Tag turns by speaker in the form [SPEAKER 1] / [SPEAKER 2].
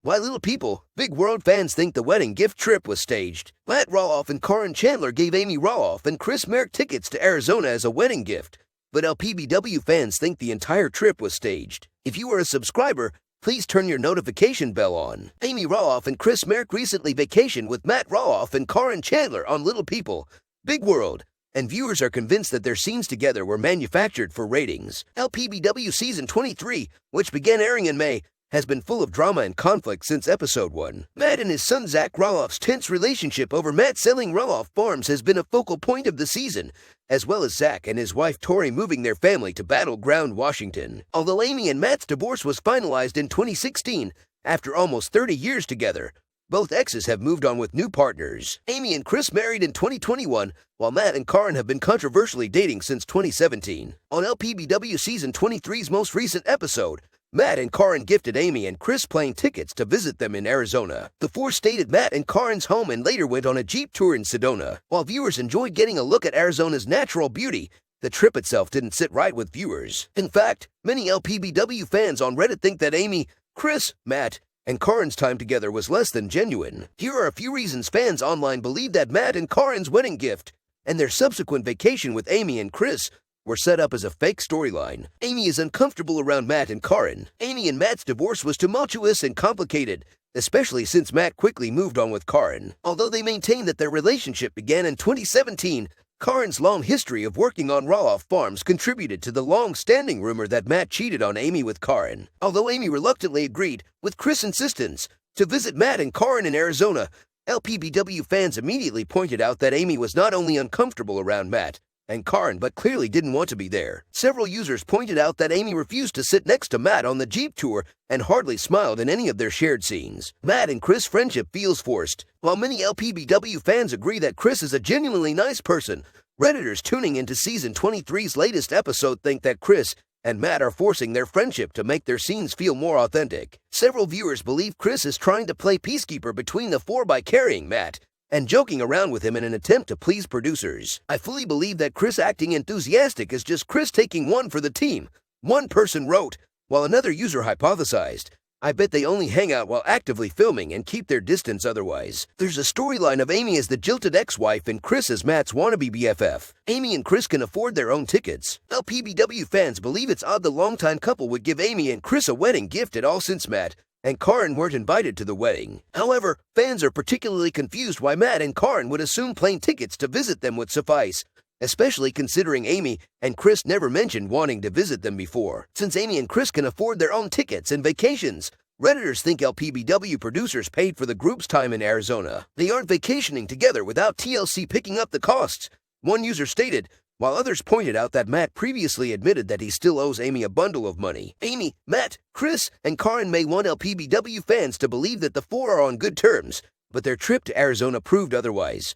[SPEAKER 1] Why little people, big world fans think the wedding gift trip was staged. Matt Roloff and Caryn Chandler gave Amy Roloff and Chris Merrick tickets to Arizona as a wedding gift, but LPBW fans think the entire trip was staged. If you are a subscriber, please turn your notification bell on. Amy Roloff and Chris Merrick recently vacationed with Matt Roloff and Caryn Chandler on Little People, Big World, and viewers are convinced that their scenes together were manufactured for ratings. LPBW Season 23, which began airing in May, has been full of drama and conflict since episode 1. Matt and his son Zach Roloff's tense relationship over Matt selling Roloff Farms has been a focal point of the season, as well as Zach and his wife Tori moving their family to Battleground, Washington. Although Amy and Matt's divorce was finalized in 2016, after almost 30 years together, both exes have moved on with new partners. Amy and Chris married in 2021, while Matt and Caryn have been controversially dating since 2017. On LPBW Season 23's most recent episode, Matt and Caryn gifted Amy and Chris plane tickets to visit them in Arizona. The four stayed at Matt and Caryn's home and later went on a Jeep tour in Sedona. While viewers enjoyed getting a look at Arizona's natural beauty, the trip itself didn't sit right with viewers. In fact, many LPBW fans on Reddit think that Amy, Chris, Matt, and Caryn's time together was less than genuine. Here are a few reasons fans online believe that Matt and Caryn's wedding gift and their subsequent vacation with Amy and Chris were set up as a fake storyline. Amy is uncomfortable around Matt and Caryn. Amy and Matt's divorce was tumultuous and complicated, especially since Matt quickly moved on with Caryn. Although they maintain that their relationship began in 2017, Caryn's long history of working on Roloff Farms contributed to the long-standing rumor that Matt cheated on Amy with Caryn. Although Amy reluctantly agreed, with Chris' insistence, to visit Matt and Caryn in Arizona, LPBW fans immediately pointed out that Amy was not only uncomfortable around Matt and Caryn, but clearly didn't want to be there. Several users pointed out that Amy refused to sit next to Matt on the Jeep tour and hardly smiled in any of their shared scenes. Matt and Chris' friendship feels forced. While many LPBW fans agree that Chris is a genuinely nice person, Redditors tuning into Season 23's latest episode think that Chris and Matt are forcing their friendship to make their scenes feel more authentic. Several viewers believe Chris is trying to play peacekeeper between the four by carrying Matt and joking around with him in an attempt to please producers. I fully believe that Chris acting enthusiastic is just Chris taking one for the team. One person wrote, while another user hypothesized, I bet they only hang out while actively filming and keep their distance otherwise. There's a storyline of Amy as the jilted ex-wife and Chris as Matt's wannabe BFF. Amy and Chris can afford their own tickets. LPBW fans believe it's odd the longtime couple would give Amy and Chris a wedding gift at all since Matt and Caryn weren't invited to the wedding. However, fans are particularly confused why Matt and Caryn would assume plane tickets to visit them would suffice, especially considering Amy and Chris never mentioned wanting to visit them before. Since Amy and Chris can afford their own tickets and vacations, Redditors think LPBW producers paid for the group's time in Arizona. They aren't vacationing together without TLC picking up the costs, one user stated, while others pointed out that Matt previously admitted that he still owes Amy a bundle of money. Amy, Matt, Chris, and Caryn may want LPBW fans to believe that the four are on good terms, but their trip to Arizona proved otherwise.